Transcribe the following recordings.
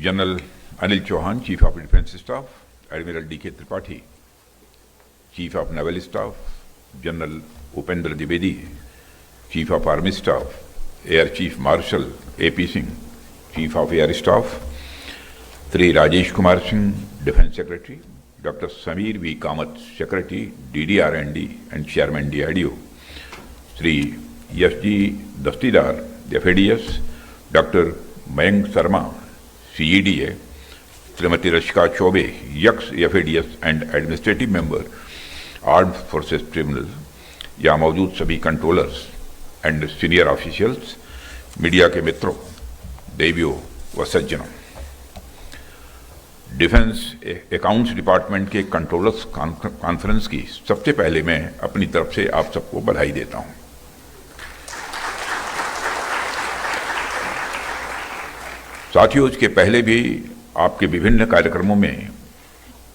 General Anil Chauhan, Chief of Defence Staff, Admiral D.K. Tripathi, Chief of Naval Staff, General Upendra Dwivedi, Chief of Army Staff, Air Chief Marshal A.P. Singh, Chief of Air Staff, Sri Rajesh Kumar Singh, Defence Secretary, Dr. Samir V. Kamath, Secretary, DDR&D and Chairman DRDO, Sri S.G. Dastidar, the FADS, Dr. Mayank Sharma, CEDA, Srimati Rashika Chaube, ex-FADS and Administrative Member, Armed Forces Tribunal, यहाँ मौजूद सभी controllers and senior officials, media के मित्रों, देवियों व सज्जनों, defence accounts department के controllers conference की सबसे पहले मैं अपनी तरफ से आप सबको बधाई देता हूं। साथियों, इसके पहले भी आपके विभिन्न कार्यक्रमों में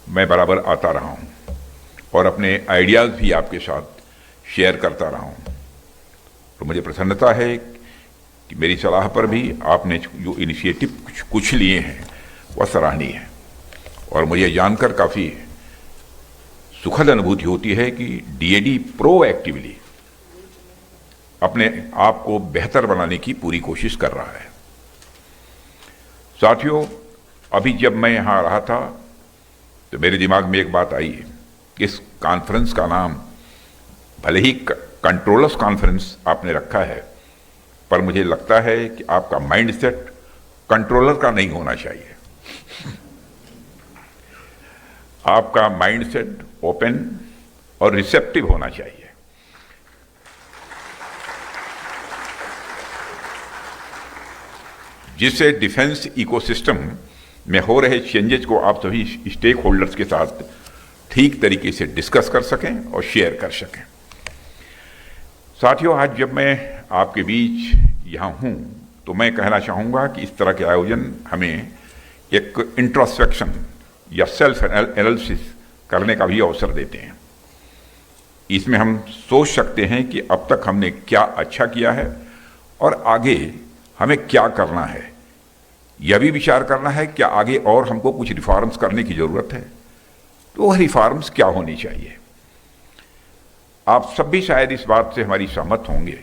मैं बराबर आता रहा हूं और अपने आइडियाज़ भी आपके साथ शेयर करता रहा हूं। तो मुझे प्रसन्नता है कि मेरी सलाह पर भी आपने जो इनिशिएटिव कुछ लिए हैं वह सराहनीय है और मुझे जानकर काफ़ी सुखद अनुभूति होती है कि डीएडी प्रोएक्टिवली अपने आप को बेहतर बनाने की पूरी कोशिश कर रहा है। साथियों, अभी जब मैं यहाँ रहा था तो मेरे दिमाग में एक बात आई कि इस कॉन्फ्रेंस का नाम भले ही कंट्रोलर्स कॉन्फ्रेंस आपने रखा है, पर मुझे लगता है कि आपका माइंडसेट कंट्रोलर का नहीं होना चाहिए। आपका माइंडसेट ओपन और रिसेप्टिव होना चाहिए। जिससे डिफेंस इकोसिस्टम में हो रहे चेंजेस को आप सभी स्टेक होल्डर्स के साथ ठीक तरीके से डिस्कस कर सकें और शेयर कर सकें। साथियों, आज जब मैं आपके बीच यहाँ हूँ तो मैं कहना चाहूँगा कि इस तरह के आयोजन हमें एक इंट्रोस्पेक्शन या सेल्फ एनालिसिस करने का भी अवसर देते हैं। इसमें हम सोच सकते हैं कि अब तक हमने क्या अच्छा किया है और आगे हमें क्या करना है। यह भी विचार करना है कि आगे और हमको कुछ रिफॉर्म्स करने की ज़रूरत है, तो वह रिफॉर्म्स क्या होनी चाहिए। आप सब भी शायद इस बात से हमारी सहमत होंगे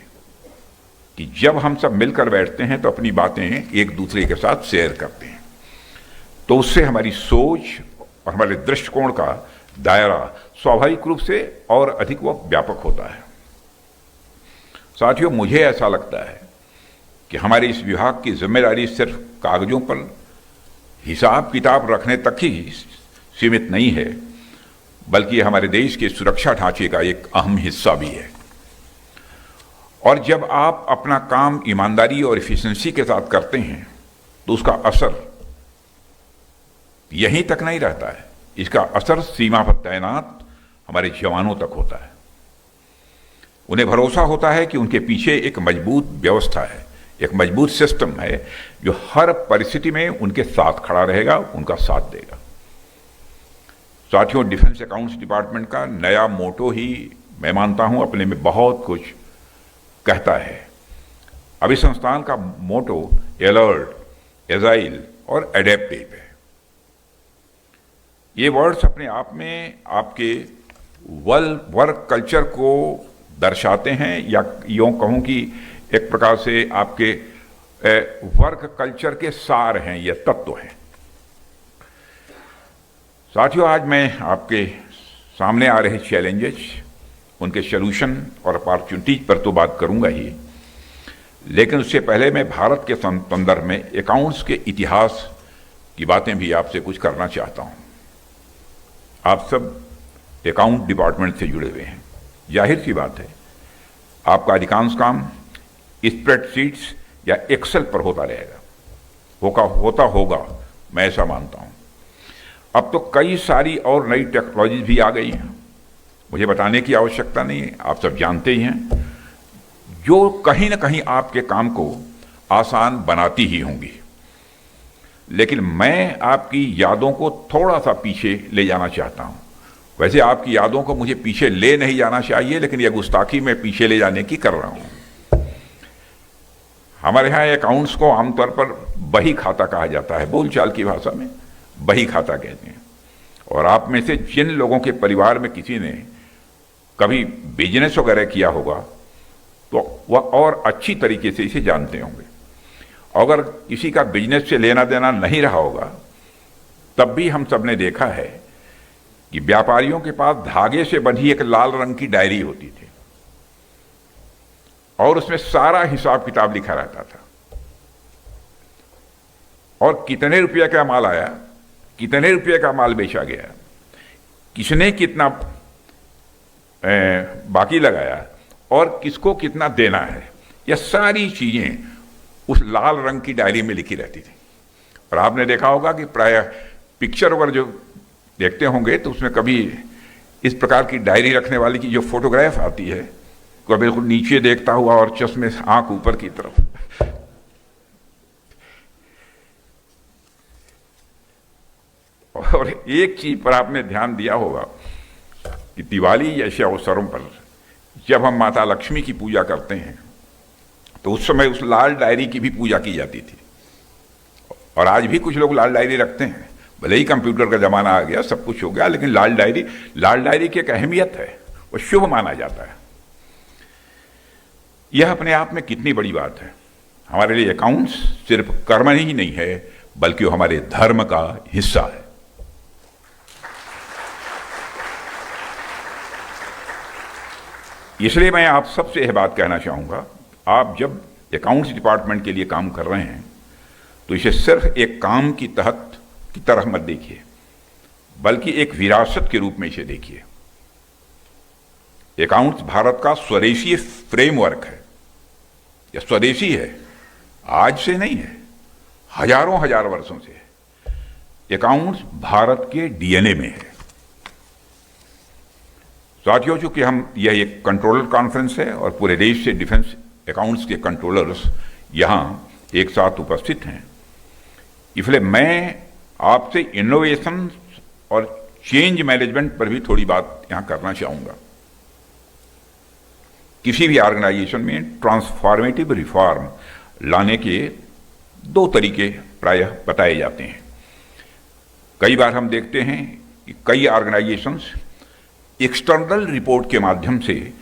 कि जब हम सब मिलकर बैठते हैं तो अपनी बातें एक दूसरे के साथ शेयर करते हैं, तो उससे हमारी सोच और हमारे दृष्टिकोण का दायरा स्वाभाविक रूप से और अधिक व व्यापक होता है। साथियों, मुझे ऐसा लगता है कि हमारे इस विभाग की जिम्मेदारी सिर्फ कागजों पर हिसाब किताब रखने तक ही सीमित नहीं है, बल्कि हमारे देश के सुरक्षा ढांचे का एक अहम हिस्सा भी है। और जब आप अपना काम ईमानदारी और एफिशिएंसी के साथ करते हैं तो उसका असर यहीं तक नहीं रहता है, इसका असर सीमा पर तैनात हमारे जवानों तक होता है। उन्हें भरोसा होता है कि उनके पीछे एक मजबूत व्यवस्था है, एक मजबूत सिस्टम है जो हर परिस्थिति में उनके साथ खड़ा रहेगा, उनका साथ देगा। साथियों, डिफेंस अकाउंट्स डिपार्टमेंट का नया मोटो ही मैं मानता हूं अपने में बहुत कुछ कहता है। अभी संस्थान का मोटो अलर्ट, एजाइल और एडेप्टिव है। ये वर्ड्स अपने आप में आपके वर्क कल्चर को दर्शाते हैं, या यूँ कहूँ कि एक प्रकार से आपके वर्क कल्चर के सार हैं, ये तत्व हैं। साथियों, आज मैं आपके सामने आ रहे चैलेंजेस, उनके सॉल्यूशन और अपॉर्चुनिटीज पर तो बात करूंगा ही, लेकिन उससे पहले मैं भारत के संदर्भ में अकाउंट्स के इतिहास की बातें भी आपसे कुछ करना चाहता हूं। आप सब अकाउंट डिपार्टमेंट से जुड़े हुए हैं, जाहिर सी बात है आपका अधिकांश काम स्प्रेडशीट्स या एक्सेल पर होता रहेगा, होगा, मैं ऐसा मानता हूं। अब तो कई सारी और नई टेक्नोलॉजीज भी आ गई हैं, मुझे बताने की आवश्यकता नहीं है, आप सब जानते ही हैं, जो कहीं ना कहीं आपके काम को आसान बनाती ही होंगी। लेकिन मैं आपकी यादों को थोड़ा सा पीछे ले जाना चाहता हूं। वैसे आपकी यादों को मुझे पीछे ले नहीं जाना चाहिए, लेकिन यह गुस्ताखी मैं पीछे ले जाने की कर रहा हूं। हमारे यहाँ अकाउंट्स को आमतौर पर बही खाता कहा जाता है, बोलचाल की भाषा में बही खाता कहते हैं। और आप में से जिन लोगों के परिवार में किसी ने कभी बिजनेस वगैरह किया होगा तो वह और अच्छी तरीके से इसे जानते होंगे। अगर किसी का बिजनेस से लेना देना नहीं रहा होगा तब भी हम सब ने देखा है कि व्यापारियों के पास धागे से बंधी एक लाल रंग की डायरी होती थी और उसमें सारा हिसाब किताब लिखा रहता था, और कितने रुपये का माल आया, कितने रुपये का माल बेचा गया, किसने कितना बाकी लगाया और किसको कितना देना है, यह सारी चीजें उस लाल रंग की डायरी में लिखी रहती थी। और आपने देखा होगा कि प्राय पिक्चर वगैरह जो देखते होंगे तो उसमें कभी इस प्रकार की डायरी रखने वाली की जो फोटोग्राफ आती है, को बिल्कुल नीचे देखता हुआ और चश्मे से आंख ऊपर की तरफ। और एक चीज पर आपने ध्यान दिया होगा कि दिवाली जैसे अवसरों पर जब हम माता लक्ष्मी की पूजा करते हैं तो उस समय उस लाल डायरी की भी पूजा की जाती थी। और आज भी कुछ लोग लाल डायरी रखते हैं, भले ही कंप्यूटर का जमाना आ गया, सब कुछ हो गया, लेकिन लाल डायरी की एक अहमियत है, वो शुभ माना जाता है। यह अपने आप में कितनी बड़ी बात है। हमारे लिए अकाउंट्स सिर्फ कर्म ही नहीं है बल्कि वो हमारे धर्म का हिस्सा है। इसलिए मैं आप सबसे यह बात कहना चाहूंगा, आप जब अकाउंट्स डिपार्टमेंट के लिए काम कर रहे हैं तो इसे सिर्फ एक काम की तरह मत देखिए, बल्कि एक विरासत के रूप में इसे देखिए। अकाउंट्स भारत का स्वदेशी फ्रेमवर्क है, यह स्वदेशी है, आज से नहीं है, हजारों हजार वर्षों से है। अकाउंट्स भारत के डीएनए में है। साथियों, चूंकि यह एक कंट्रोलर कॉन्फ्रेंस है और पूरे देश से डिफेंस अकाउंट्स के कंट्रोलर्स यहां एक साथ उपस्थित हैं, इसलिए मैं आपसे इनोवेशन और चेंज मैनेजमेंट पर भी थोड़ी बात यहां करना चाहूंगा। किसी भी ऑर्गेनाइजेशन में ट्रांसफॉर्मेटिव रिफॉर्म लाने के दो तरीके प्रायः बताए जाते हैं। कई बार हम देखते हैं कि कई ऑर्गेनाइजेशंस एक्सटर्नल रिपोर्ट के माध्यम से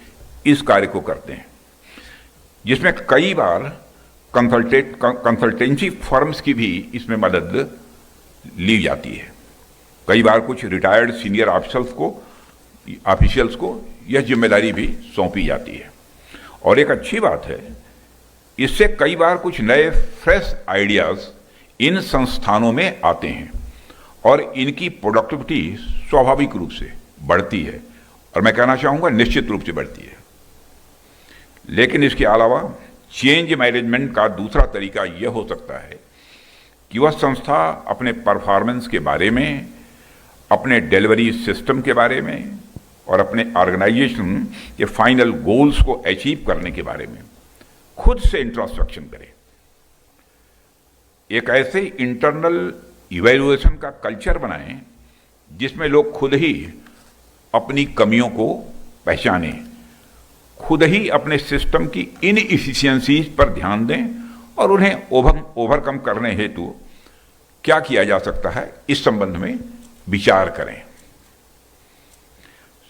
इस कार्य को करते हैं, जिसमें कई बार कंसल्टेंसी फर्म्स की भी इसमें मदद ली जाती है। कई बार कुछ रिटायर्ड सीनियर ऑफिशियल्स को यह जिम्मेदारी भी सौंपी जाती है। और एक अच्छी बात है, इससे कई बार कुछ नए फ्रेश आइडियाज इन संस्थानों में आते हैं और इनकी प्रोडक्टिविटी स्वाभाविक रूप से बढ़ती है, और मैं कहना चाहूंगा निश्चित रूप से बढ़ती है। लेकिन इसके अलावा चेंज मैनेजमेंट का दूसरा तरीका यह हो सकता है कि वह संस्था अपने परफॉर्मेंस के बारे में, अपने डिलीवरी सिस्टम के बारे में और अपने ऑर्गेनाइजेशन के फाइनल गोल्स को अचीव करने के बारे में खुद से इंट्रोस्पेक्शन करे। एक ऐसे इंटरनल इवैल्यूएशन का कल्चर बनाएं जिसमें लोग खुद ही अपनी कमियों को पहचानें, खुद ही अपने सिस्टम की इनएफिशिएंसीज पर ध्यान दें और उन्हें ओवरकम करने हेतु क्या किया जा सकता है इस संबंध में विचार करें।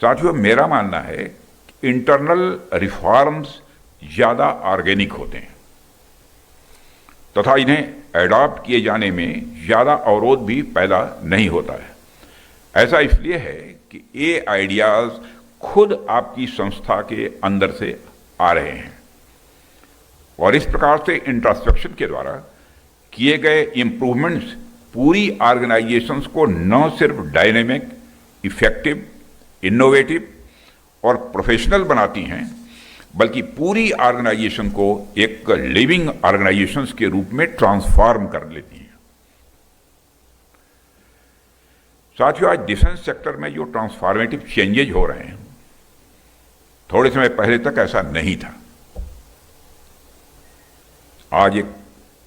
साथियों, मेरा मानना है कि इंटरनल रिफॉर्म्स ज्यादा ऑर्गेनिक होते हैं तथा इन्हें एडॉप्ट किए जाने में ज्यादा अवरोध भी पैदा नहीं होता है। ऐसा इसलिए है कि ये आइडियाज खुद आपकी संस्था के अंदर से आ रहे हैं और इस प्रकार से इंट्रोस्पेक्शन के द्वारा किए गए इंप्रूवमेंट्स पूरी ऑर्गेनाइजेशंस को न सिर्फ डायनेमिक, इफेक्टिव, इनोवेटिव और प्रोफेशनल बनाती हैं, बल्कि पूरी ऑर्गेनाइजेशन को एक लिविंग ऑर्गेनाइजेशंस के रूप में ट्रांसफॉर्म कर लेती हैं। साथियों, आज डिफेंस सेक्टर में जो ट्रांसफॉर्मेटिव चेंजेज हो रहे हैं, थोड़े समय पहले तक ऐसा नहीं था। आज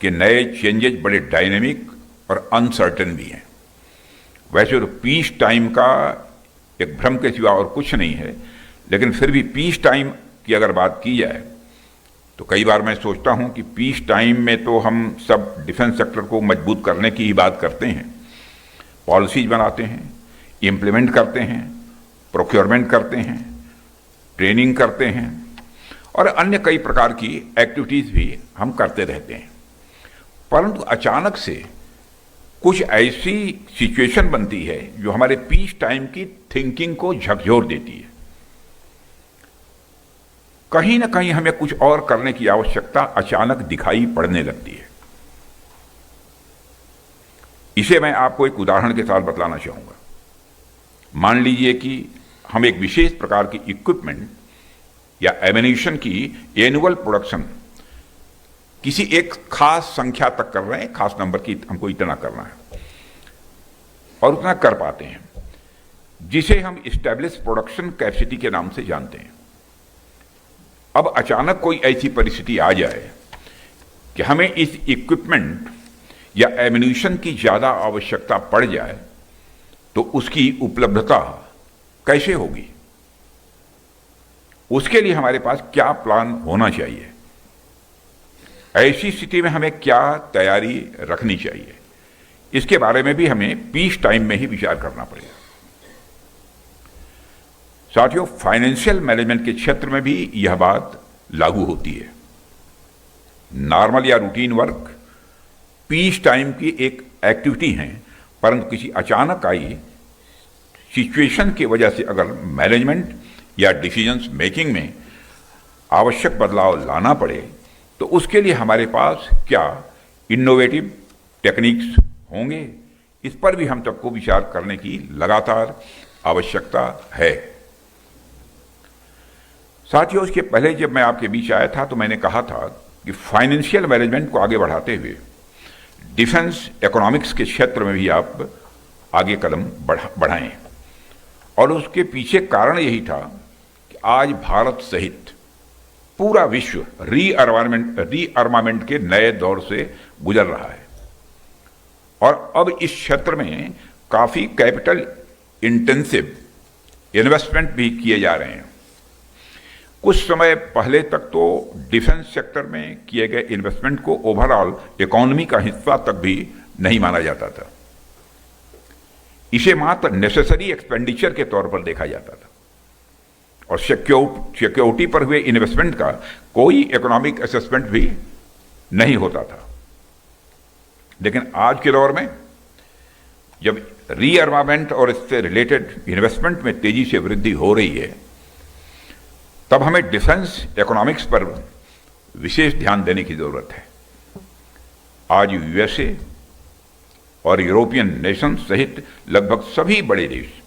के नए चेंजेज बड़े डायनेमिक और अनसर्टेन भी हैं। वैसे तो पीस टाइम का एक भ्रम के सिवा और कुछ नहीं है, लेकिन फिर भी पीस टाइम की अगर बात की जाए तो कई बार मैं सोचता हूं कि पीस टाइम में तो हम सब डिफेंस सेक्टर को मजबूत करने की ही बात करते हैं, पॉलिसीज बनाते हैं, इम्प्लीमेंट करते हैं, प्रोक्योरमेंट करते हैं, ट्रेनिंग करते हैं और अन्य कई प्रकार की एक्टिविटीज भी हम करते रहते हैं। परंतु अचानक से कुछ ऐसी सिचुएशन बनती है जो हमारे पीस टाइम की थिंकिंग को झकझोर देती है। कहीं ना कहीं हमें कुछ और करने की आवश्यकता अचानक दिखाई पड़ने लगती है। इसे मैं आपको एक उदाहरण के साथ बतलाना चाहूंगा। मान लीजिए कि हम एक विशेष प्रकार की इक्विपमेंट या एमिनेशन की एनुअल प्रोडक्शन किसी एक खास संख्या तक कर रहे हैं, खास नंबर की हमको इतना करना है और उतना कर पाते हैं, जिसे हम इस्टेब्लिश प्रोडक्शन कैपेसिटी के नाम से जानते हैं। अब अचानक कोई ऐसी परिस्थिति आ जाए कि हमें इस इक्विपमेंट या एमिनेशन की ज्यादा आवश्यकता पड़ जाए, तो उसकी उपलब्धता कैसे होगी? उसके लिए हमारे पास क्या प्लान होना चाहिए? ऐसी स्थिति में हमें क्या तैयारी रखनी चाहिए? इसके बारे में भी हमें पीस टाइम में ही विचार करना पड़ेगा। साथियों, फाइनेंशियल मैनेजमेंट के क्षेत्र में भी यह बात लागू होती है। नॉर्मल या रूटीन वर्क पीस टाइम की एक एक्टिविटी है, परंतु किसी अचानक आई सिचुएशन की वजह से अगर मैनेजमेंट या डिसीजंस मेकिंग में आवश्यक बदलाव लाना पड़े, तो उसके लिए हमारे पास क्या इनोवेटिव टेक्निक्स होंगे? इस पर भी हम सबको विचार करने की लगातार आवश्यकता है। साथियों, इसके पहले जब मैं आपके बीच आया था तो मैंने कहा था कि फाइनेंशियल मैनेजमेंट को आगे बढ़ाते हुए डिफेंस इकोनॉमिक्स के क्षेत्र में भी आप आगे कदम बढ़ाएं। और उसके पीछे कारण यही था कि आज भारत सहित पूरा विश्व रीअर्मामेंट के नए दौर से गुजर रहा है और अब इस क्षेत्र में काफी कैपिटल इंटेंसिव इन्वेस्टमेंट भी किए जा रहे हैं। कुछ समय पहले तक तो डिफेंस सेक्टर में किए गए इन्वेस्टमेंट को ओवरऑल इकोनॉमी का हिस्सा तक भी नहीं माना जाता था। इसे मात्र नेसेसरी एक्सपेंडिचर के तौर पर देखा जाता था और सिक्योरिटी पर हुए इन्वेस्टमेंट का कोई इकोनॉमिक असेसमेंट भी नहीं होता था। लेकिन आज के दौर में जब रीअर्मामेंट और इससे रिलेटेड इन्वेस्टमेंट में तेजी से वृद्धि हो रही है, तब हमें डिफेंस इकोनॉमिक्स पर विशेष ध्यान देने की जरूरत है। आज यूएसए और यूरोपियन नेशन सहित लगभग सभी बड़े देश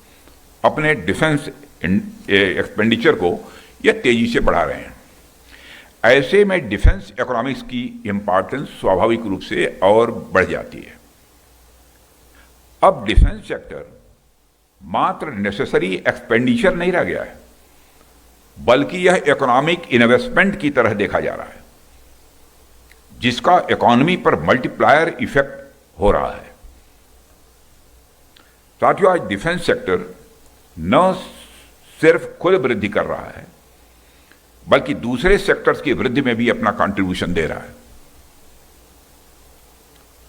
अपने डिफेंस एक्सपेंडिचर को यह तेजी से बढ़ा रहे हैं। ऐसे में डिफेंस इकोनॉमिक्स की इंपॉर्टेंस स्वाभाविक रूप से और बढ़ जाती है। अब डिफेंस सेक्टर मात्र नेसेसरी एक्सपेंडिचर नहीं रह गया है, बल्कि यह इकोनॉमिक इन्वेस्टमेंट की तरह देखा जा रहा है, जिसका इकोनॉमी पर मल्टीप्लायर इफेक्ट हो रहा है। साथियों, आज डिफेंस सेक्टर न सिर्फ खुद वृद्धि कर रहा है, बल्कि दूसरे सेक्टर्स की वृद्धि में भी अपना कंट्रीब्यूशन दे रहा है।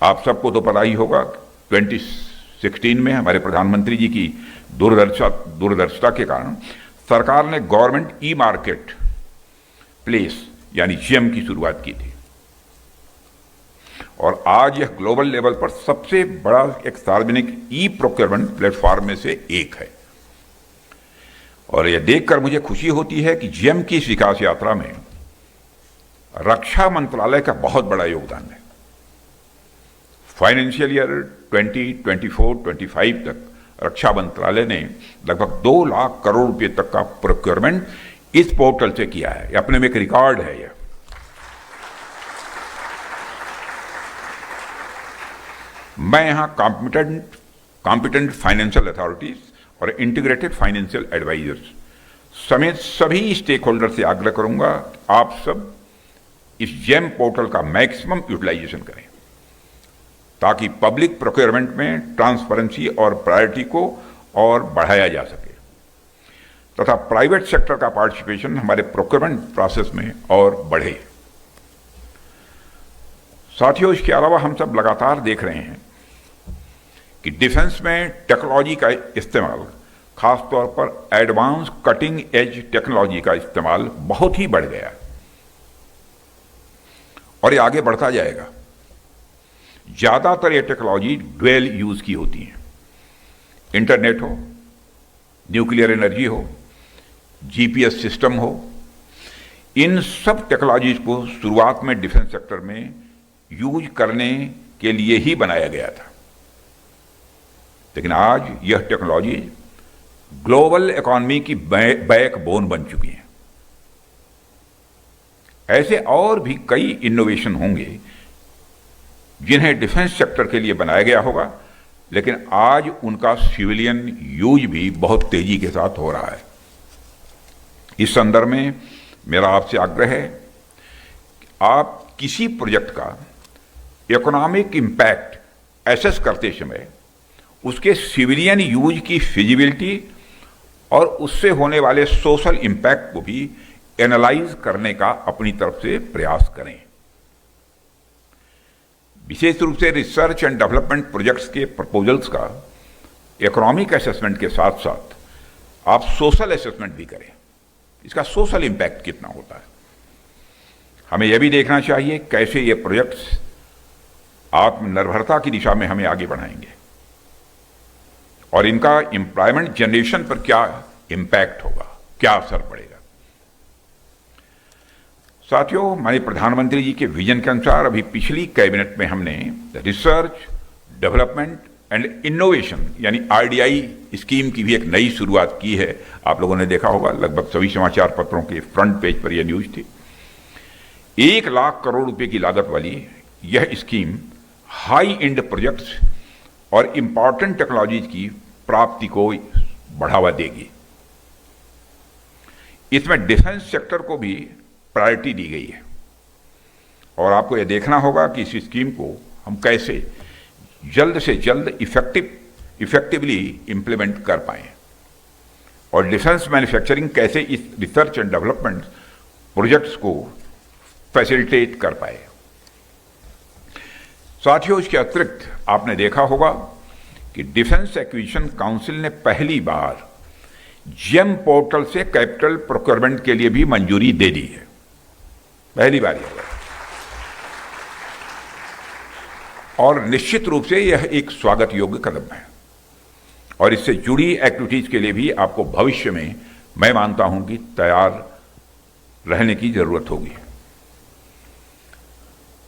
आप सबको तो पता ही होगा, 2016 में हमारे प्रधानमंत्री जी की दूरदर्शिता के कारण सरकार ने गवर्नमेंट ई मार्केट प्लेस यानी जीएम की शुरुआत की थी और आज यह ग्लोबल लेवल पर सबसे बड़ा एक सार्वजनिक ई प्रोक्योरमेंट प्लेटफॉर्म में से एक है। और यह देखकर मुझे खुशी होती है कि जीएम की इस विकास यात्रा में रक्षा मंत्रालय का बहुत बड़ा योगदान है। फाइनेंशियल ईयर 2024-25 तक रक्षा मंत्रालय ने लगभग 2 लाख करोड़ रुपए तक का प्रोक्योरमेंट इस पोर्टल से किया है। यह अपने में एक रिकॉर्ड है। यह मैं यहां कॉम्पिटेंट फाइनेंशियल अथॉरिटीज और इंटीग्रेटेड फाइनेंशियल एडवाइजर्स समेत सभी स्टेक होल्डर से आग्रह करूंगा, आप सब इस जेम पोर्टल का मैक्सिमम यूटिलाइजेशन करें ताकि पब्लिक प्रोक्योरमेंट में ट्रांसपेरेंसी और प्रायोरिटी को और बढ़ाया जा सके तथा प्राइवेट सेक्टर का पार्टिसिपेशन हमारे प्रोक्योरमेंट प्रोसेस में और बढ़े। साथियों, इसके अलावा हम सब लगातार देख रहे हैं कि डिफेंस में टेक्नोलॉजी का इस्तेमाल, खासतौर पर एडवांस कटिंग एज टेक्नोलॉजी का इस्तेमाल बहुत ही बढ़ गया और ये आगे बढ़ता जाएगा। ज्यादातर ये टेक्नोलॉजी ड्वेल यूज की होती है। इंटरनेट हो, न्यूक्लियर एनर्जी हो, जीपीएस सिस्टम हो, इन सब टेक्नोलॉजीज को शुरुआत में डिफेंस सेक्टर में यूज करने के लिए ही बनाया गया था, लेकिन आज यह टेक्नोलॉजी ग्लोबल इकोनॉमी की बैकबोन बन चुकी है। ऐसे और भी कई इनोवेशन होंगे जिन्हें डिफेंस सेक्टर के लिए बनाया गया होगा, लेकिन आज उनका सिविलियन यूज भी बहुत तेजी के साथ हो रहा है। इस संदर्भ में मेरा आपसे आग्रह है कि आप किसी प्रोजेक्ट का इकोनॉमिक इंपैक्ट एसेस करते समय उसके सिविलियन यूज की फिजिबिलिटी और उससे होने वाले सोशल इंपैक्ट को भी एनालाइज करने का अपनी तरफ से प्रयास करें। विशेष रूप से रिसर्च एंड डेवलपमेंट प्रोजेक्ट्स के प्रपोजल्स का इकोनॉमिक असेसमेंट के साथ साथ आप सोशल असेसमेंट भी करें, इसका सोशल इंपैक्ट कितना होता है। हमें यह भी देखना चाहिए कैसे ये प्रोजेक्ट्स आत्मनिर्भरता की दिशा में हमें आगे बढ़ाएंगे और इनका एम्प्लॉयमेंट जनरेशन पर क्या इंपैक्ट होगा, क्या असर पड़ेगा। साथियों, माननीय प्रधानमंत्री जी के विजन के अनुसार अभी पिछली कैबिनेट में हमने रिसर्च, डेवलपमेंट एंड इनोवेशन यानी आरडीआई स्कीम की भी एक नई शुरुआत की है। आप लोगों ने देखा होगा, लगभग सभी समाचार पत्रों के फ्रंट पेज पर यह न्यूज थी। 1 लाख करोड़ रुपए की लागत वाली यह स्कीम हाई एंड प्रोजेक्ट्स और इंपॉर्टेंट टेक्नोलॉजीज की प्राप्ति को बढ़ावा देगी। इसमें डिफेंस सेक्टर को भी प्रायोरिटी दी गई है और आपको यह देखना होगा कि इस स्कीम को हम कैसे जल्द से जल्द इफेक्टिवली इंप्लीमेंट कर पाएं और डिफेंस मैन्युफैक्चरिंग कैसे इस रिसर्च एंड डेवलपमेंट प्रोजेक्ट्स को फैसिलिटेट कर पाए। साथियों, इसके अतिरिक्त आपने देखा होगा कि डिफेंस एक्विजिशन काउंसिल ने पहली बार जेम पोर्टल से कैपिटल प्रोक्योरमेंट के लिए भी मंजूरी दे दी है। पहली बार यह और निश्चित रूप से यह एक स्वागत योग्य कदम है और इससे जुड़ी एक्टिविटीज के लिए भी आपको भविष्य में मैं मानता हूं कि तैयार रहने की जरूरत होगी।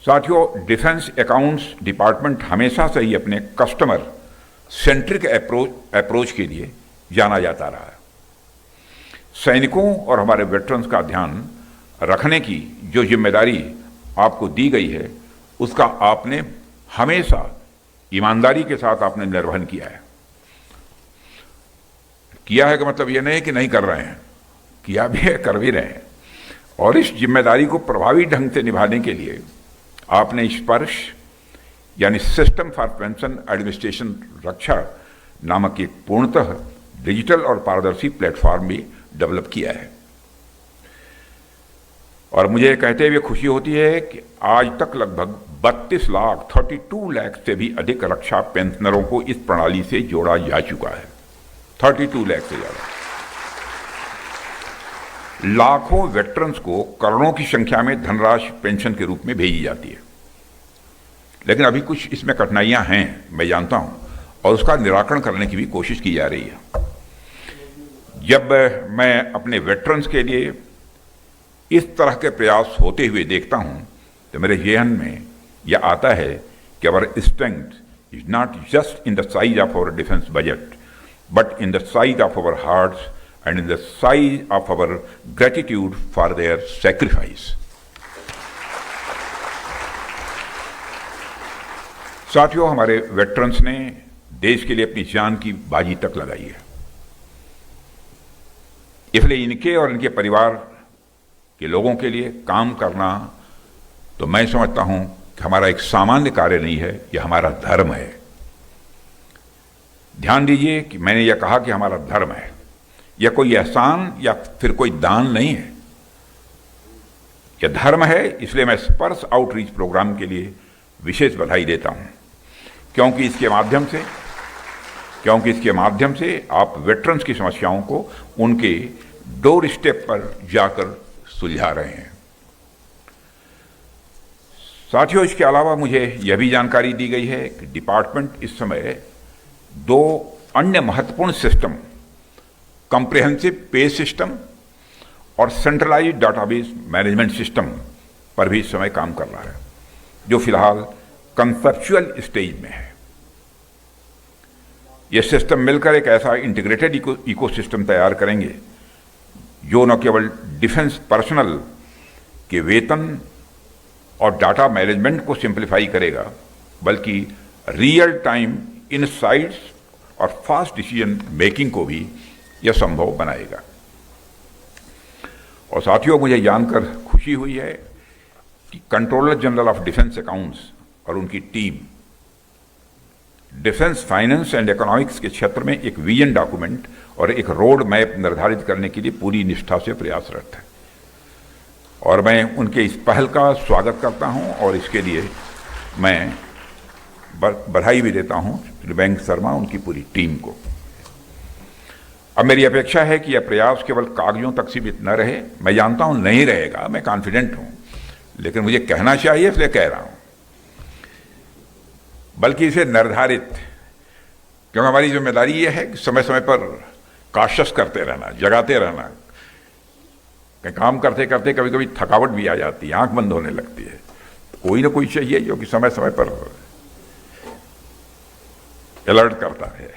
साथियों, डिफेंस अकाउंट्स डिपार्टमेंट हमेशा से ही अपने कस्टमर सेंट्रिक अप्रोच के लिए जाना जाता रहा है। सैनिकों और हमारे वेटरन्स का ध्यान रखने की जो जिम्मेदारी आपको दी गई है, उसका आपने हमेशा ईमानदारी के साथ आपने निर्वहन किया है। किया है का मतलब यह नहीं कि नहीं कर रहे हैं, किया भी है, कर भी रहे हैं। और इस जिम्मेदारी को प्रभावी ढंग से निभाने के लिए आपने स्पर्श यानी सिस्टम फॉर पेंशन एडमिनिस्ट्रेशन रक्षा नामक एक पूर्णतः डिजिटल और पारदर्शी प्लेटफॉर्म भी डेवलप किया है। और मुझे कहते हुए खुशी होती है कि आज तक लगभग 32 लाख से भी अधिक रक्षा पेंशनरों को इस प्रणाली से जोड़ा जा चुका है। 32 लाख से ज्यादा। लाखों वेटरन्स को करोड़ों की संख्या में धनराशि पेंशन के रूप में भेजी जाती है, लेकिन अभी कुछ इसमें कठिनाइयां हैं, मैं जानता हूं, और उसका निराकरण करने की भी कोशिश की जा रही है। जब मैं अपने वेटरन्स के लिए इस तरह के प्रयास होते हुए देखता हूं तो मेरे जहन में यह आता है कि our strength is not just in the size of our defence budget, but in the size of our hearts and in the size of our gratitude for their sacrifice. साथियों, हमारे वेटरन्स ने देश के लिए अपनी जान की बाजी तक लगाई है, इसलिए इनके और इनके परिवार के लोगों के लिए काम करना तो मैं समझता हूं कि हमारा एक सामान्य कार्य नहीं है, यह हमारा धर्म है। ध्यान दीजिए कि मैंने यह कहा कि हमारा धर्म है, यह कोई एहसान या फिर कोई दान नहीं है। यह धर्म है, इसलिए मैं स्पर्श आउटरीच प्रोग्राम के लिए विशेष बधाई देता हूं, क्योंकि इसके माध्यम से आप वेटरन्स की समस्याओं को उनके डोर स्टेप पर जाकर सुलझा रहे हैं। साथियों, इसके अलावा मुझे यह भी जानकारी दी गई है कि डिपार्टमेंट इस समय 2 अन्य महत्वपूर्ण सिस्टम, कॉम्प्रिहेंसिव पे सिस्टम और सेंट्रलाइज्ड डाटाबेस मैनेजमेंट सिस्टम पर भी इस समय काम कर रहा है, जो फिलहाल कंसेप्चुअल स्टेज में है। ये सिस्टम मिलकर एक ऐसा इंटीग्रेटेड इकोसिस्टम तैयार करेंगे जो न केवल डिफेंस पर्सनल के वेतन और डाटा मैनेजमेंट को सिंप्लीफाई करेगा, बल्कि रियल टाइम इनसाइट्स और फास्ट डिसीजन मेकिंग को भी यह संभव बनाएगा। और साथियों, मुझे जानकर खुशी हुई है कि controller general of defence accounts और उनकी team defence finance and economics के क्षेत्र में एक विजन डॉक्यूमेंट और एक रोड मैप निर्धारित करने के लिए पूरी निष्ठा से प्रयासरत है, और मैं उनके इस पहल का स्वागत करता हूं और इसके लिए मैं बधाई भी देता हूं श्री बैंक शर्मा, उनकी पूरी टीम को। अब मेरी अपेक्षा है कि यह प्रयास केवल कागजों तक सीमित न रहे। मैं जानता हूं नहीं रहेगा, मैं कॉन्फिडेंट हूं, लेकिन मुझे कहना चाहिए इसलिए कह रहा हूं, बल्कि इसे निर्धारित, क्योंकि हमारी जिम्मेदारी यह है कि समय समय पर काशस करते रहना, जगाते रहना। काम करते करते कभी कभी थकावट भी आ जाती है, आंख बंद होने लगती है, तो कोई ना कोई चाहिए जो कि समय समय पर अलर्ट करता है।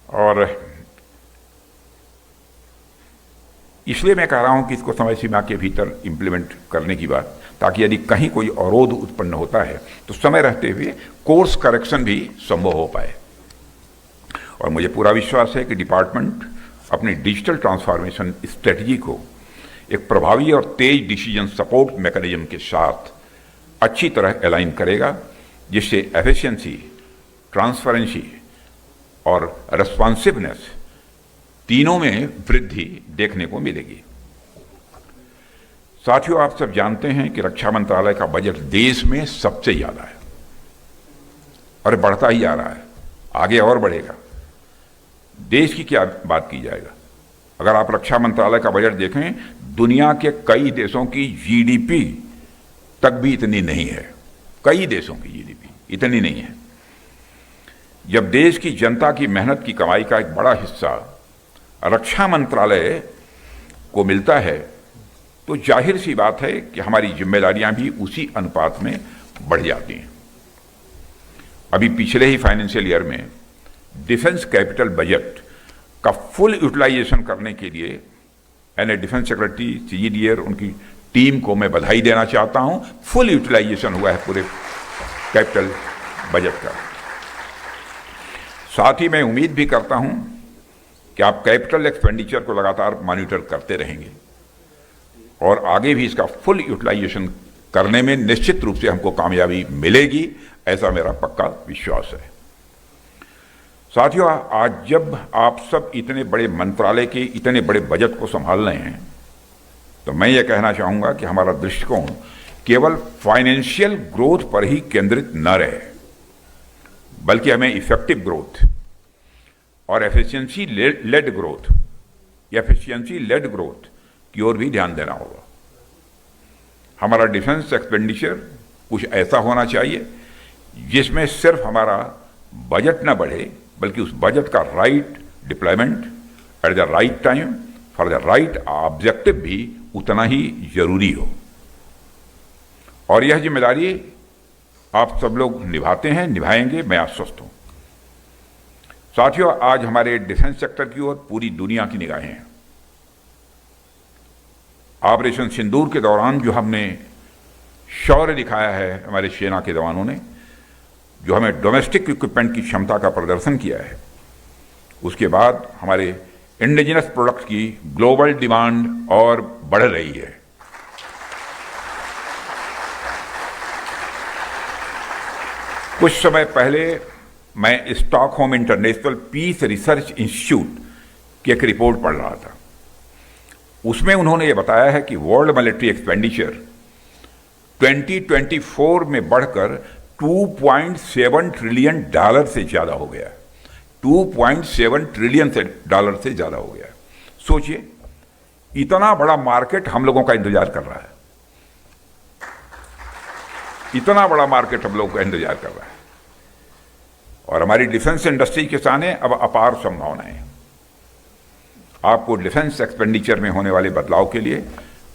और इसलिए मैं कह रहा हूं कि इसको समय सीमा के भीतर इंप्लीमेंट करने की बात, ताकि यदि कहीं कोई अवरोध उत्पन्न होता है तो समय रहते हुए कोर्स करेक्शन भी संभव हो पाए। और मुझे पूरा विश्वास है कि डिपार्टमेंट अपनी डिजिटल ट्रांसफॉर्मेशन स्ट्रेटजी को एक प्रभावी और तेज डिसीजन सपोर्ट मैकेनिज्म के साथ अच्छी तरह अलाइन करेगा, जिससे एफिशिएंसी, ट्रांसपेरेंसी और रेस्पॉन्सिवनेस तीनों में वृद्धि देखने को मिलेगी। साथियों, आप सब जानते हैं कि रक्षा मंत्रालय का बजट देश में सबसे ज्यादा है और बढ़ता ही जा रहा है, आगे और बढ़ेगा। देश की क्या बात की जाएगा, अगर आप रक्षा मंत्रालय का बजट देखें, दुनिया के कई देशों की जीडीपी तक भी इतनी नहीं है। कई देशों की जीडीपी इतनी नहीं है। जब देश की जनता की मेहनत की कमाई का एक बड़ा हिस्सा रक्षा मंत्रालय को मिलता है, तो जाहिर सी बात है कि हमारी जिम्मेदारियां भी उसी अनुपात में बढ़ जाती हैं। अभी पिछले ही फाइनेंशियल ईयर में डिफेंस कैपिटल बजट का फुल यूटिलाइजेशन करने के लिए मैंने डिफेंस सेक्रेटरी CGDR उनकी टीम को मैं बधाई देना चाहता हूं। फुल यूटिलाइजेशन हुआ है पूरे कैपिटल बजट का। साथ ही मैं उम्मीद भी करता हूं कि आप कैपिटल एक्सपेंडिचर को लगातार मॉनिटर करते रहेंगे और आगे भी इसका फुल यूटिलाइजेशन करने में निश्चित रूप से हमको कामयाबी मिलेगी, ऐसा मेरा पक्का विश्वास है। साथियों, आज जब आप सब इतने बड़े मंत्रालय के इतने बड़े बजट को संभाल रहे हैं, तो मैं ये कहना चाहूंगा कि हमारा दृष्टिकोण केवल फाइनेंशियल ग्रोथ पर ही केंद्रित न रहे, बल्कि हमें इफेक्टिव ग्रोथ और एफिशिएंसी लेड ग्रोथ की ओर भी ध्यान देना होगा। हमारा डिफेंस एक्सपेंडिचर कुछ ऐसा होना चाहिए जिसमें सिर्फ हमारा बजट न बढ़े, बल्कि उस बजट का right deployment at the right time for the right objective भी उतना ही जरूरी हो। और यह जिम्मेदारी आप सब लोग निभाते हैं, निभाएंगे, मैं आश्वस्त हूं। साथियों, आज हमारे डिफेंस सेक्टर की ओर पूरी दुनिया की निगाहें हैं। ऑपरेशन सिंदूर के दौरान जो हमने शौर्य दिखाया है हमारे सेना के जवानों ने, जो हमें डोमेस्टिक इक्विपमेंट की क्षमता का प्रदर्शन किया है, उसके बाद हमारे इंडिजिनस प्रोडक्ट की ग्लोबल डिमांड और बढ़ रही है। कुछ समय पहले मैं Stockholm International Peace Research Institute की एक रिपोर्ट पढ़ रहा था। उसमें उन्होंने ये बताया है कि वर्ल्ड मिलिट्री एक्सपेंडिचर 2024 में बढ़कर $2.7 ट्रिलियन से ज्यादा हो गया। 2.7 ट्रिलियन डॉलर से ज्यादा हो गया। सोचिए, इतना बड़ा मार्केट हम लोगों का इंतजार कर रहा है, इतना बड़ा मार्केट हम लोगों का इंतजार कर रहा है। और हमारी डिफेंस इंडस्ट्री के सामने अब अपार संभावनाएं हैं। आपको डिफेंस एक्सपेंडिचर में होने वाले बदलाव के लिए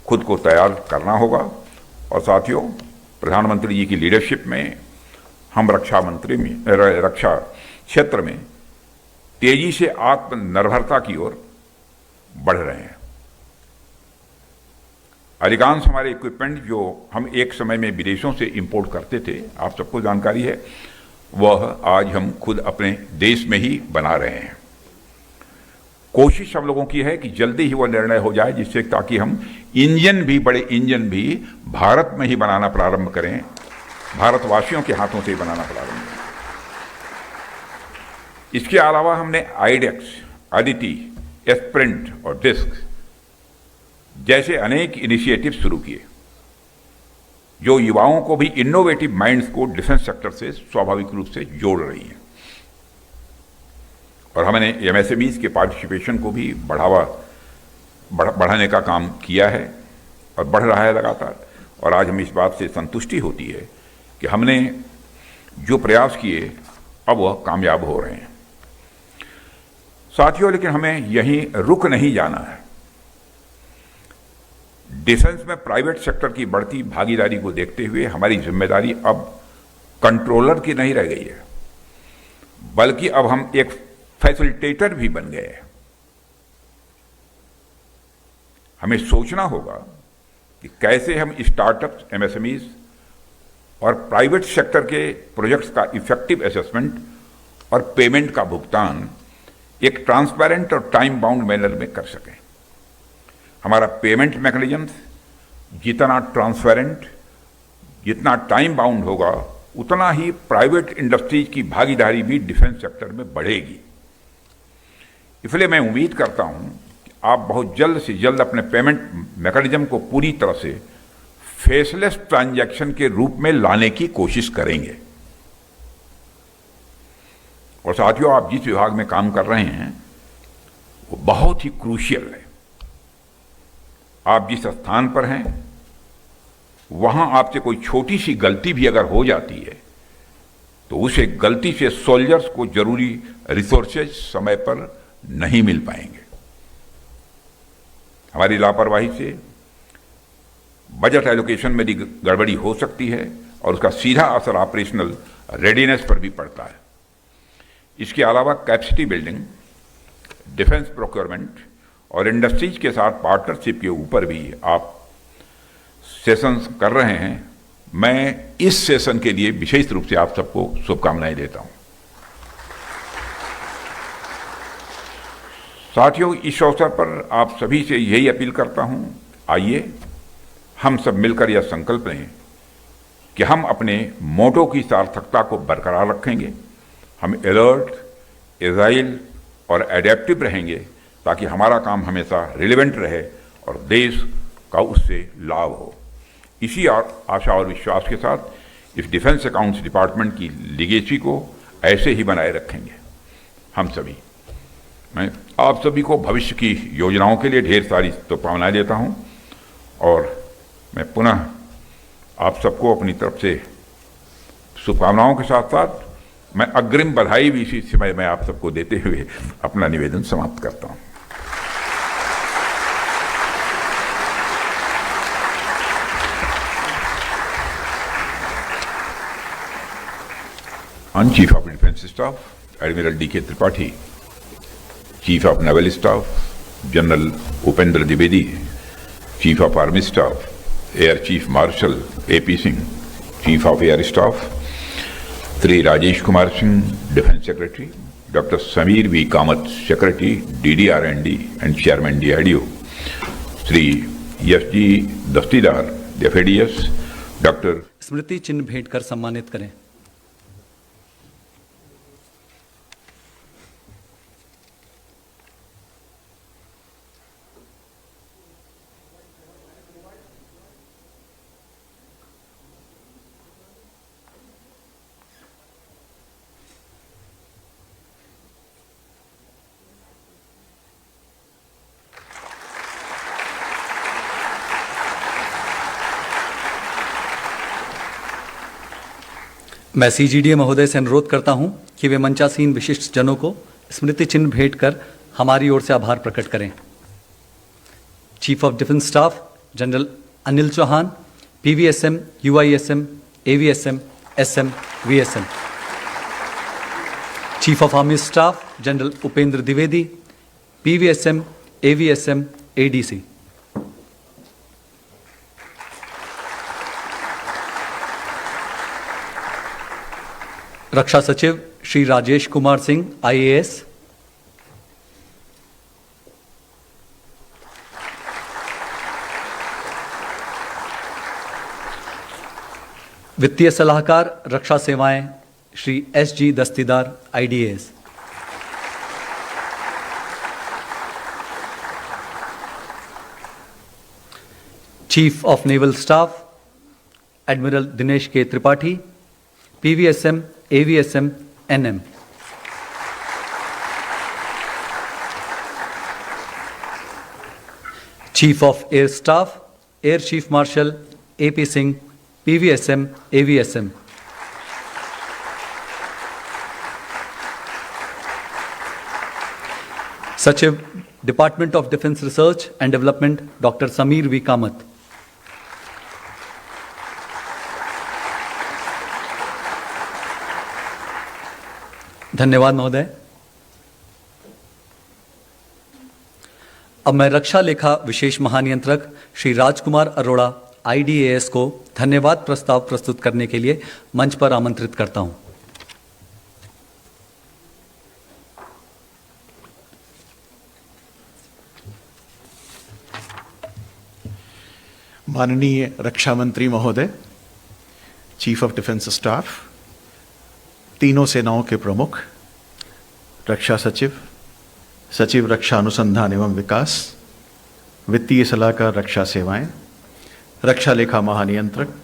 खुद को तैयार करना होगा। और साथियों, प्रधानमंत्री जी की लीडरशिप में हम रक्षा क्षेत्र में तेजी से आत्मनिर्भरता की ओर बढ़ रहे हैं। अधिकांश हमारे इक्विपमेंट जो हम एक समय में विदेशों से इंपोर्ट करते थे, आप सबको जानकारी है, वह आज हम खुद अपने देश में ही बना रहे हैं। कोशिश हम लोगों की है कि जल्दी ही वह निर्णय हो जाए, जिससे ताकि हम बड़े इंजन भी भारत में ही बनाना प्रारंभ करें, भारतवासियों के हाथों से ही बनाना प्रारंभ करें। इसके अलावा हमने आइडेक्स, अदिति, एस्प्रिंट और डिस्क जैसे अनेक इनिशिएटिव शुरू किए, जो युवाओं को भी इनोवेटिव माइंड्स को डिफेंस सेक्टर से स्वाभाविक रूप से जोड़ रही हैं। और हमने एमएसएमईज के पार्टिसिपेशन को भी बढ़ाने का काम किया है और बढ़ रहा है लगातार। और आज हमें इस बात से संतुष्टि होती है कि हमने जो प्रयास किए अब वह कामयाब हो रहे हैं। साथियों, लेकिन हमें यहीं रुक नहीं जाना है। डिफेंस में प्राइवेट सेक्टर की बढ़ती भागीदारी को देखते हुए हमारी जिम्मेदारी अब कंट्रोलर की नहीं रह गई है, बल्कि अब हम एक फैसिलिटेटर भी बन गए हैं। हमें सोचना होगा कि कैसे हम स्टार्टअप्स, एमएसएमईज और प्राइवेट सेक्टर के प्रोजेक्ट्स का इफेक्टिव असेसमेंट और पेमेंट का भुगतान एक ट्रांसपेरेंट और टाइम बाउंड मैनर में कर सकें। हमारा पेमेंट मैकेनिज्म जितना ट्रांसपेरेंट, जितना टाइम बाउंड होगा, उतना ही प्राइवेट इंडस्ट्रीज की भागीदारी भी डिफेंस सेक्टर में बढ़ेगी। इसलिए मैं उम्मीद करता हूं कि आप बहुत जल्द से जल्द अपने पेमेंट मैकेनिज्म को पूरी तरह से फेसलेस ट्रांजैक्शन के रूप में लाने की कोशिश करेंगे। और साथियों, आप जिस विभाग में काम कर रहे हैं वो बहुत ही क्रूशियल है। आप जिस स्थान पर हैं वहां आपसे कोई छोटी सी गलती भी अगर हो जाती है तो उसे गलती से सोल्जर्स को जरूरी रिसोर्सेज समय पर नहीं मिल पाएंगे। हमारी लापरवाही से बजट एलोकेशन में भी गड़बड़ी हो सकती है और उसका सीधा असर ऑपरेशनल रेडीनेस पर भी पड़ता है। इसके अलावा कैपेसिटी बिल्डिंग, डिफेंस प्रोक्योरमेंट और इंडस्ट्रीज के साथ पार्टनरशिप के ऊपर भी आप सेशंस कर रहे हैं। मैं इस सेशन के लिए विशेष रूप से आप सबको शुभकामनाएं देता हूं। साथियों, इस अवसर पर आप सभी से यही अपील करता हूं, आइए हम सब मिलकर यह संकल्प लें कि हम अपने मोटो की सार्थकता को बरकरार रखेंगे। हम अलर्ट, एजाइल और एडेप्टिव रहेंगे ताकि हमारा काम हमेशा रिलेवेंट रहे और देश का उससे लाभ हो। इसी आशा और विश्वास के साथ इस डिफेंस अकाउंट्स डिपार्टमेंट की लीगेसी को ऐसे ही बनाए रखेंगे हम सभी। मैं आप सभी को भविष्य की योजनाओं के लिए ढेर सारी शुभकामनाएं देता हूं और मैं पुनः आप सबको अपनी तरफ से शुभकामनाओं के साथ साथ मैं अग्रिम बधाई भी इसी समय में आप सबको देते हुए अपना निवेदन समाप्त करता हूं। On Chief of Defence Staff, Admiral D.K. Tripathi, Chief of Naval Staff, General Upendra Dwivedi, Chief of Army Staff, Air Chief Marshal A.P. Singh, Chief of Air Staff, Sri Rajesh Kumar Singh, Defence Secretary, Dr. Samir V. Kamath, Secretary, DDR&D and Chairman DRDO, Sri S.G. Dastidar, the FADS, Dr. स्मृति चिन्ह भेंट कर सम्मानित करें। मैं सीजीडीए महोदय से अनुरोध करता हूं कि वे मंचासीन विशिष्ट जनों को स्मृति चिन्ह भेंट कर हमारी ओर से आभार प्रकट करें। Chief of defence staff general Anil Chauhan, PVSM, UISM, AVSM, SM, VSM. Chief of army staff general Upendra Dwivedi, PVSM, AVSM, ADC. रक्षा सचिव श्री राजेश कुमार सिंह, आईएएस। वित्तीय सलाहकार रक्षा सेवाएं Shri SG Dastidar, IDS. Chief of naval staff admiral Dinesh K Tripathi, PVSM, AVSM, NM. Chief of air staff air chief marshal AP Singh, PVSM, AVSM. सचिव department of defence research and development doctor Sameer V Kamat. धन्यवाद महोदय। अब मैं रक्षा लेखा विशेष महानियंत्रक श्री राजकुमार अरोड़ा, आईडीएएस को धन्यवाद प्रस्ताव प्रस्तुत करने के लिए मंच पर आमंत्रित करता हूं। माननीय रक्षा मंत्री महोदय, चीफ ऑफ डिफेंस स्टाफ, तीनों सेनाओं के प्रमुख, रक्षा सचिव, सचिव रक्षा अनुसंधान एवं विकास, वित्तीय सलाहकार रक्षा सेवाएं, रक्षा लेखा महानियंत्रक,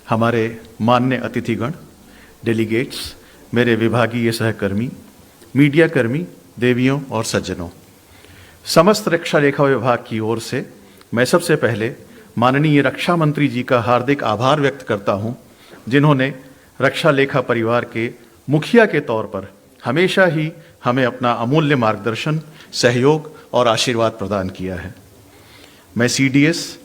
हमारे मान्य अतिथिगण, डेलीगेट्स, मेरे विभागीय सहकर्मी, मीडिया कर्मी, देवियों और सज्जनों, समस्त रक्षा लेखा विभाग की ओर से मैं सबसे पहले माननीय रक्षा मंत्री जी का हार्दिक आभार व्यक्त करता हूं, जिन्होंने रक्षा लेखा परिवार के मुखिया के तौर पर हमेशा ही हमें अपना अमूल्य मार्गदर्शन, सहयोग और आशीर्वाद प्रदान किया है। मैं सीडीएस,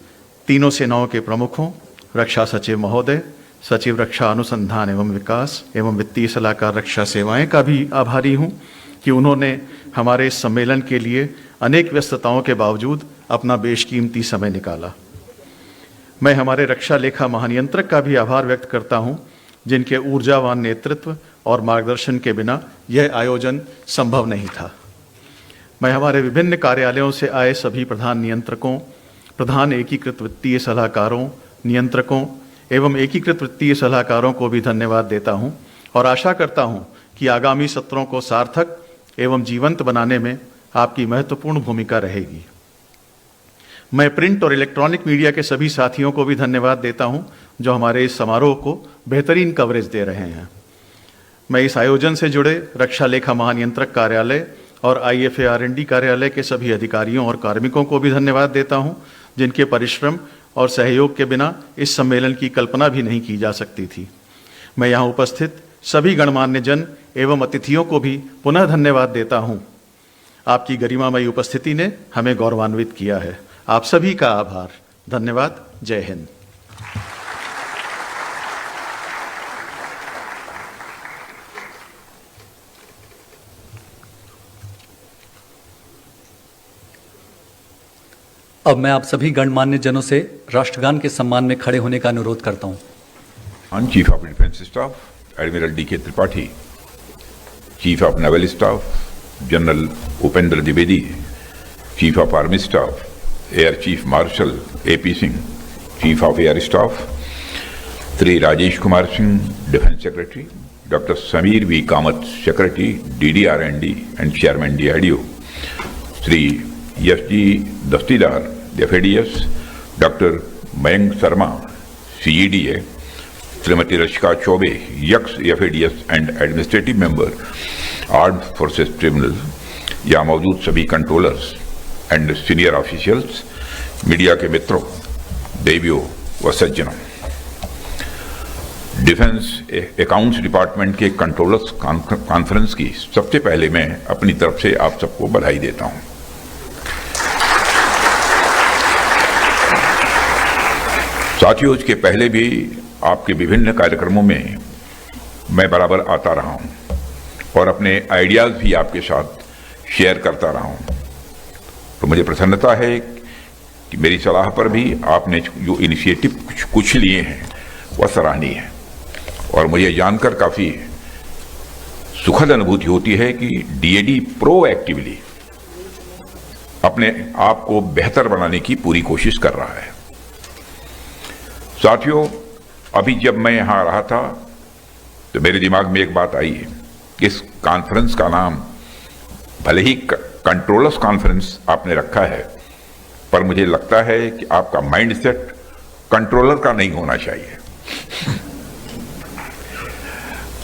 तीनों सेनाओं के प्रमुखों, रक्षा सचिव महोदय, सचिव रक्षा अनुसंधान एवं विकास एवं वित्तीय सलाहकार रक्षा सेवाएं का भी आभारी हूं कि उन्होंने हमारे इस सम्मेलन के लिए अनेक व्यस्तताओं के बावजूद अपना बेशकीमती समय निकाला। मैं हमारे रक्षा लेखा महानियंत्रक का भी आभार व्यक्त करता हूं, जिनके ऊर्जावान नेतृत्व और मार्गदर्शन के बिना यह आयोजन संभव नहीं था। मैं हमारे विभिन्न कार्यालयों से आए सभी प्रधान नियंत्रकों, प्रधान एकीकृत वित्तीय सलाहकारों, नियंत्रकों एवं एकीकृत वित्तीय सलाहकारों को भी धन्यवाद देता हूं और आशा करता हूं कि आगामी सत्रों को सार्थक एवं जीवंत बनाने में आपकी महत्वपूर्ण भूमिका रहेगी। मैं प्रिंट और इलेक्ट्रॉनिक मीडिया के सभी साथियों को भी धन्यवाद देता हूं, जो हमारे इस समारोह को बेहतरीन कवरेज दे रहे हैं। मैं इस आयोजन से जुड़े रक्षा लेखा महानियंत्रक कार्यालय और IFAR&D कार्यालय के सभी अधिकारियों और कार्मिकों को भी धन्यवाद देता हूं, जिनके परिश्रम और सहयोग के बिना इस सम्मेलन की कल्पना भी नहीं की जा सकती थी। मैं यहाँ उपस्थित सभी गणमान्य जन एवं अतिथियों को भी पुनः धन्यवाद देता हूँ। आपकी गरिमामयी उपस्थिति ने हमें गौरवान्वित किया है। आप सभी का आभार। धन्यवाद। जय हिंद। अब मैं आप सभी गणमान्य जनों से राष्ट्रगान के सम्मान में खड़े होने का अनुरोध करता हूं। Chief of defence staff admiral D K Tripathi, chief of naval staff general Upendra Dwivedi, chief of army staff air chief marshal AP Singh, chief of air staff Shri Rajesh Kumar Singh, defence secretary doctor Sameer V Kamat, secretary DDR&D and chairman DRDO, Shri SG Dastidar FADS, doctor Mayank Sharma CEDA, Shrimati Rasika Chaubey यक्स FADS and administrative member armed forces tribunal, यहाँ मौजूद सभी controllers and senior officials, media के मित्रों, देवियों व सज्जनों, defence accounts department के कंट्रोलर्स कॉन्फ्रेंस की सबसे पहले मैं अपनी तरफ से आप सबको बधाई देता हूं। साथियों, इसके पहले भी आपके विभिन्न कार्यक्रमों में मैं बराबर आता रहा हूं और अपने आइडियाज भी आपके साथ शेयर करता रहा हूं। तो मुझे प्रसन्नता है कि मेरी सलाह पर भी आपने जो इनिशिएटिव कुछ लिए हैं वह सराहनीय है और मुझे जानकर काफी सुखद अनुभूति होती है कि डीएडी प्रोएक्टिवली अपने आप को बेहतर बनाने की पूरी कोशिश कर रहा है। साथियों, अभी जब मैं यहां आ रहा था तो मेरे दिमाग में एक बात आई है कि इस कॉन्फ्रेंस का नाम भले ही कंट्रोलर्स कॉन्फ्रेंस आपने रखा है, पर मुझे लगता है कि आपका माइंडसेट कंट्रोलर का नहीं होना चाहिए।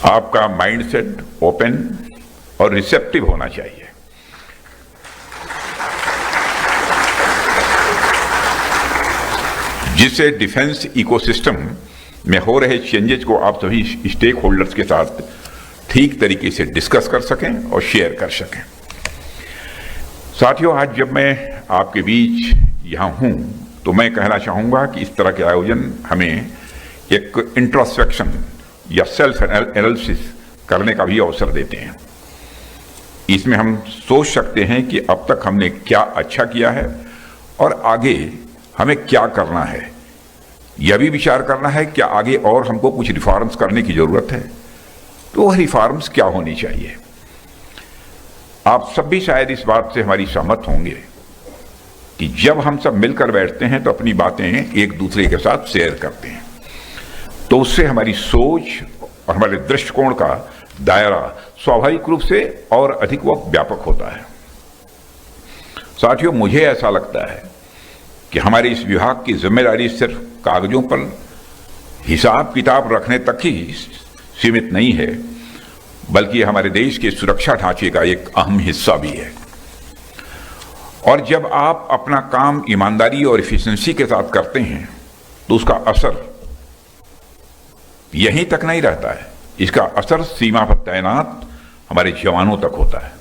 आपका माइंडसेट ओपन और रिसेप्टिव होना चाहिए। जिससे डिफेंस इकोसिस्टम में हो रहे चेंजेस को आप सभी स्टेक होल्डर्स के साथ ठीक तरीके से डिस्कस कर सकें और शेयर कर सकें। साथियों, आज जब मैं आपके बीच यहां हूं तो मैं कहना चाहूंगा कि इस तरह के आयोजन हमें एक इंट्रोस्पेक्शन या सेल्फ एनालिसिस करने का भी अवसर देते हैं। इसमें हम सोच सकते हैं कि अब तक हमने क्या अच्छा किया है और आगे हमें क्या करना है। यह भी विचार करना है कि आगे और हमको कुछ रिफॉर्म्स करने की जरूरत है, तो वह रिफॉर्म्स क्या होनी चाहिए। आप सब भी शायद इस बात से हमारी सहमत होंगे कि जब हम सब मिलकर बैठते हैं तो अपनी बातें एक दूसरे के साथ शेयर करते हैं, तो उससे हमारी सोच और हमारे दृष्टिकोण का दायरा स्वाभाविक रूप से और अधिक व्यापक होता है। साथियों, मुझे ऐसा लगता है कि हमारे इस विभाग की जिम्मेदारी सिर्फ कागजों पर हिसाब किताब रखने तक ही सीमित नहीं है, बल्कि हमारे देश के सुरक्षा ढांचे का एक अहम हिस्सा भी है। और जब आप अपना काम ईमानदारी और एफिशिएंसी के साथ करते हैं तो उसका असर यहीं तक नहीं रहता है, इसका असर सीमा पर तैनात हमारे जवानों तक होता है।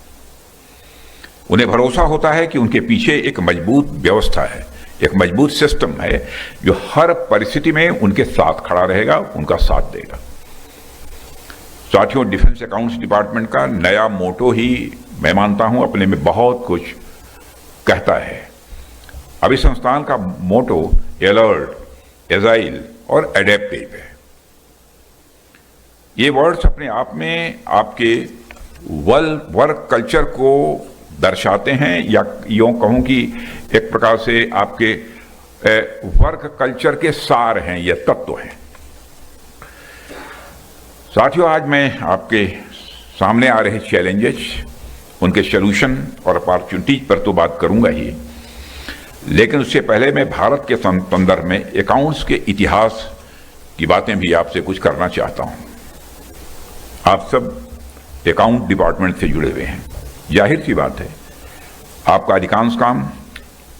उन्हें भरोसा होता है कि उनके पीछे एक मजबूत व्यवस्था है, एक मजबूत सिस्टम है जो हर परिस्थिति में उनके साथ खड़ा रहेगा, उनका साथ देगा। साथियों, डिफेंस अकाउंट्स डिपार्टमेंट का नया मोटो ही मैं मानता हूं अपने में बहुत कुछ कहता है। अभी संस्थान का मोटो अलर्ट, एजाइल और एडेप्टिव है। ये वर्ड्स अपने आप में आपके वर्क कल्चर को दर्शाते हैं, या यूं कहूं कि एक प्रकार से आपके वर्क कल्चर के सार हैं, ये तत्व हैं। साथियों, आज मैं आपके सामने आ रहे चैलेंजेस, उनके सॉल्यूशन और अपॉर्चुनिटीज पर तो बात करूंगा ही, लेकिन उससे पहले मैं भारत के संदर्भ में अकाउंट्स के इतिहास की बातें भी आपसे कुछ करना चाहता हूं। आप सब अकाउंट डिपार्टमेंट से जुड़े हुए हैं, जाहिर सी बात है आपका अधिकांश काम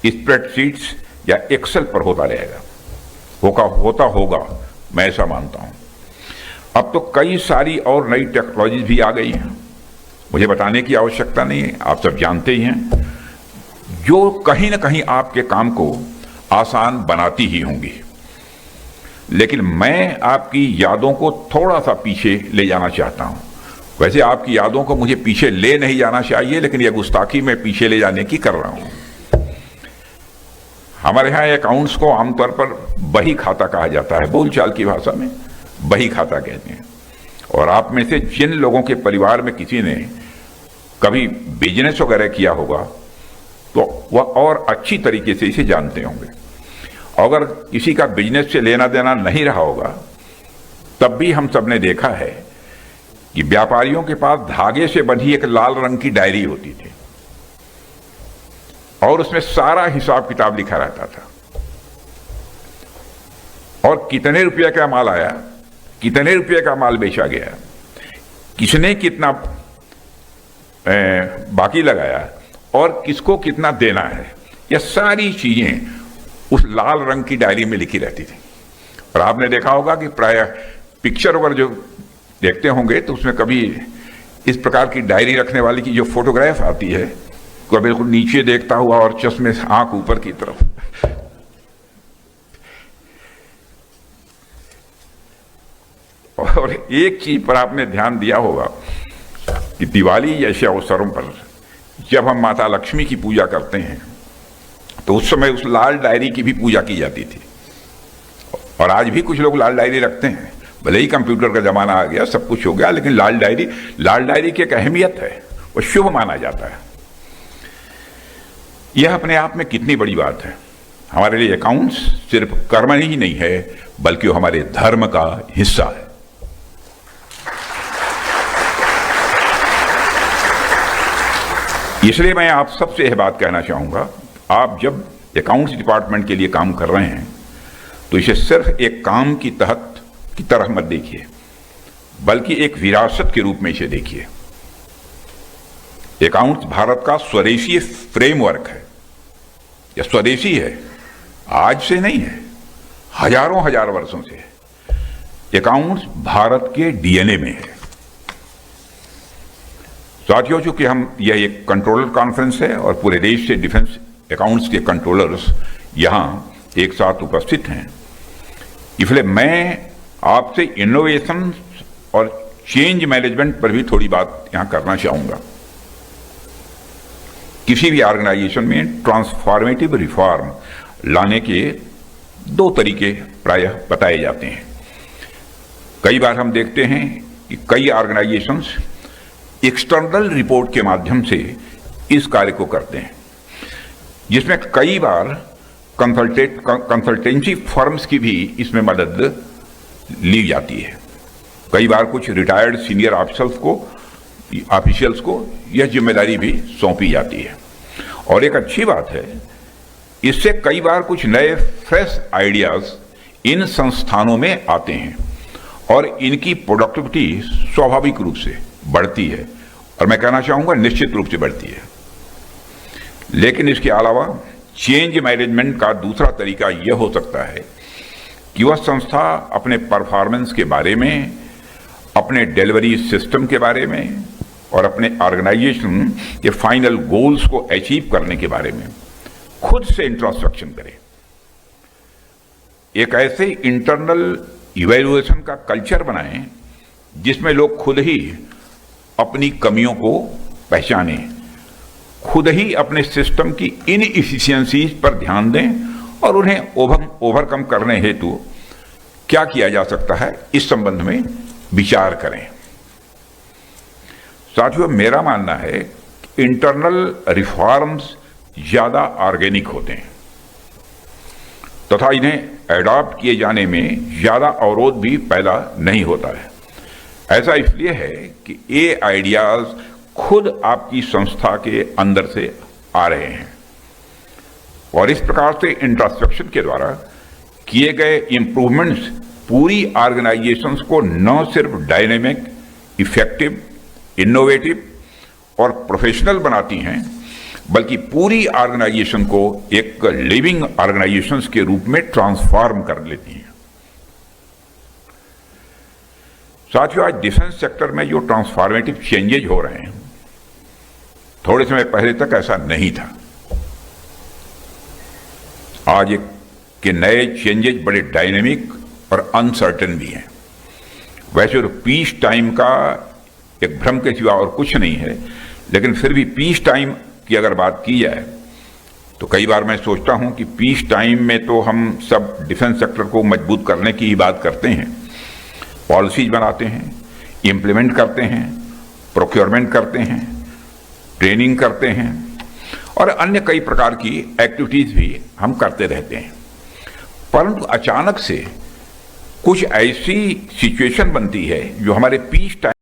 स्प्रेडशीट्स या एक्सेल पर होता रहेगा, होगा, मैं ऐसा मानता हूं। अब तो कई सारी और नई टेक्नोलॉजीज भी आ गई हैं, मुझे बताने की आवश्यकता नहीं है, आप सब जानते ही हैं, जो कहीं ना कहीं आपके काम को आसान बनाती ही होंगी। लेकिन मैं आपकी यादों को थोड़ा सा पीछे ले जाना चाहता हूं। वैसे आपकी यादों को मुझे पीछे ले नहीं जाना चाहिए, लेकिन यह गुस्ताखी मैं पीछे ले जाने की कर रहा हूं। हमारे यहां अकाउंट्स को आमतौर पर बही खाता कहा जाता है, बोलचाल की भाषा में बही खाता कहते हैं। और आप में से जिन लोगों के परिवार में किसी ने कभी बिजनेस वगैरह किया होगा तो वह और अच्छी तरीके से इसे जानते होंगे। अगर किसी का बिजनेस से लेना देना नहीं रहा होगा, तब भी हम सब ने देखा है कि व्यापारियों के पास धागे से बंधी एक लाल रंग की डायरी होती थी और उसमें सारा हिसाब किताब लिखा रहता था, और कितने रुपये का माल आया, कितने रुपये का माल बेचा गया, किसने कितना बाकी लगाया और किसको कितना देना है, यह सारी चीजें उस लाल रंग की डायरी में लिखी रहती थी। और आपने देखा होगा कि प्रायः पिक्चर वगैरह जो देखते होंगे तो उसमें कभी इस प्रकार की डायरी रखने वाले की जो फोटोग्राफ आती है, को बिल्कुल नीचे देखता हुआ और चश्मे से आंख ऊपर की तरफ। और एक चीज पर आपने ध्यान दिया होगा कि दिवाली जैसे अवसरों पर जब हम माता लक्ष्मी की पूजा करते हैं तो उस समय उस लाल डायरी की भी पूजा की जाती थी। और आज भी कुछ लोग लाल डायरी रखते हैं, भले ही कंप्यूटर का जमाना आ गया, सब कुछ हो गया, लेकिन लाल डायरी की एक अहमियत है, वो शुभ माना जाता है। यह अपने आप में कितनी बड़ी बात है। हमारे लिए अकाउंट्स सिर्फ कर्म ही नहीं है, बल्कि वो हमारे धर्म का हिस्सा है। इसलिए मैं आप सबसे यह बात कहना चाहूंगा, आप जब अकाउंट्स डिपार्टमेंट के लिए काम कर रहे हैं तो इसे सिर्फ एक काम की तरह मत देखिए, बल्कि एक विरासत के रूप में इसे देखिए। अकाउंट्स भारत का स्वदेशी फ्रेमवर्क है। यह स्वदेशी है, आज से नहीं है, हजारों हजार वर्षों से है। अकाउंट्स भारत के डीएनए में है। साथियों, चूंकि यह एक कंट्रोलर कॉन्फ्रेंस है और पूरे देश से डिफेंस अकाउंट्स के कंट्रोलर्स यहां एक साथ उपस्थित हैं, इसलिए मैं आपसे इनोवेशन और चेंज मैनेजमेंट पर भी थोड़ी बात यहां करना चाहूंगा। किसी भी ऑर्गेनाइजेशन में ट्रांसफॉर्मेटिव रिफॉर्म लाने के दो तरीके प्रायः बताए जाते हैं। कई बार हम देखते हैं कि कई ऑर्गेनाइजेशंस एक्सटर्नल रिपोर्ट के माध्यम से इस कार्य को करते हैं, जिसमें कई बार कंसल्टेंसी फर्म्स की भी इसमें मदद ली जाती है। कई बार कुछ रिटायर्ड सीनियर ऑफिशियल्स को यह जिम्मेदारी भी सौंपी जाती है। और एक अच्छी बात है, इससे कई बार कुछ नए फ्रेश आइडियाज इन संस्थानों में आते हैं और इनकी प्रोडक्टिविटी स्वाभाविक रूप से बढ़ती है, और मैं कहना चाहूंगा निश्चित रूप से बढ़ती है। लेकिन इसके अलावा चेंज मैनेजमेंट का दूसरा तरीका यह हो सकता है कि वह संस्था अपने परफॉर्मेंस के बारे में, अपने डिलीवरी सिस्टम के बारे में और अपने ऑर्गेनाइजेशन के फाइनल गोल्स को अचीव करने के बारे में खुद से इंट्रोस्पेक्शन करे। एक ऐसे इंटरनल इवैल्यूएशन का कल्चर बनाएं जिसमें लोग खुद ही अपनी कमियों को पहचानें, खुद ही अपने सिस्टम की इनएफिशिएंसीज पर ध्यान दें और उन्हें ओवरकम करने हेतु क्या किया जा सकता है इस संबंध में विचार करें। साथियों, मेरा मानना है कि इंटरनल रिफॉर्म्स ज्यादा ऑर्गेनिक होते हैं तथा इन्हें एडॉप्ट किए जाने में ज्यादा अवरोध भी पैदा नहीं होता है। ऐसा इसलिए है कि ये आइडियाज खुद आपकी संस्था के अंदर से आ रहे हैं और इस प्रकार से इंट्रोस्पेक्शन के द्वारा किए गए इंप्रूवमेंट्स पूरी ऑर्गेनाइजेशंस को न सिर्फ डायनेमिक, इफेक्टिव, इनोवेटिव और प्रोफेशनल बनाती हैं, बल्कि पूरी ऑर्गेनाइजेशन को एक लिविंग ऑर्गेनाइजेशंस के रूप में ट्रांसफॉर्म कर लेती हैं। साथियों, आज डिफेंस सेक्टर में जो ट्रांसफॉर्मेटिव चेंजेज हो रहे हैं, थोड़े समय पहले तक ऐसा नहीं था। आज के नए चेंजेज बड़े डायनेमिक और अनसर्टेन भी हैं। वैसे तो पीस टाइम का एक भ्रम के सिवा और कुछ नहीं है, लेकिन फिर भी पीस टाइम की अगर बात की जाए तो कई बार मैं सोचता हूं कि पीस टाइम में तो हम सब डिफेंस सेक्टर को मजबूत करने की ही बात करते हैं, पॉलिसीज बनाते हैं, इम्प्लीमेंट करते हैं, प्रोक्योरमेंट करते हैं, ट्रेनिंग करते हैं और अन्य कई प्रकार की एक्टिविटीज भी हम करते रहते हैं। परंतु अचानक से कुछ ऐसी सिचुएशन बनती है जो हमारे पीस टाइम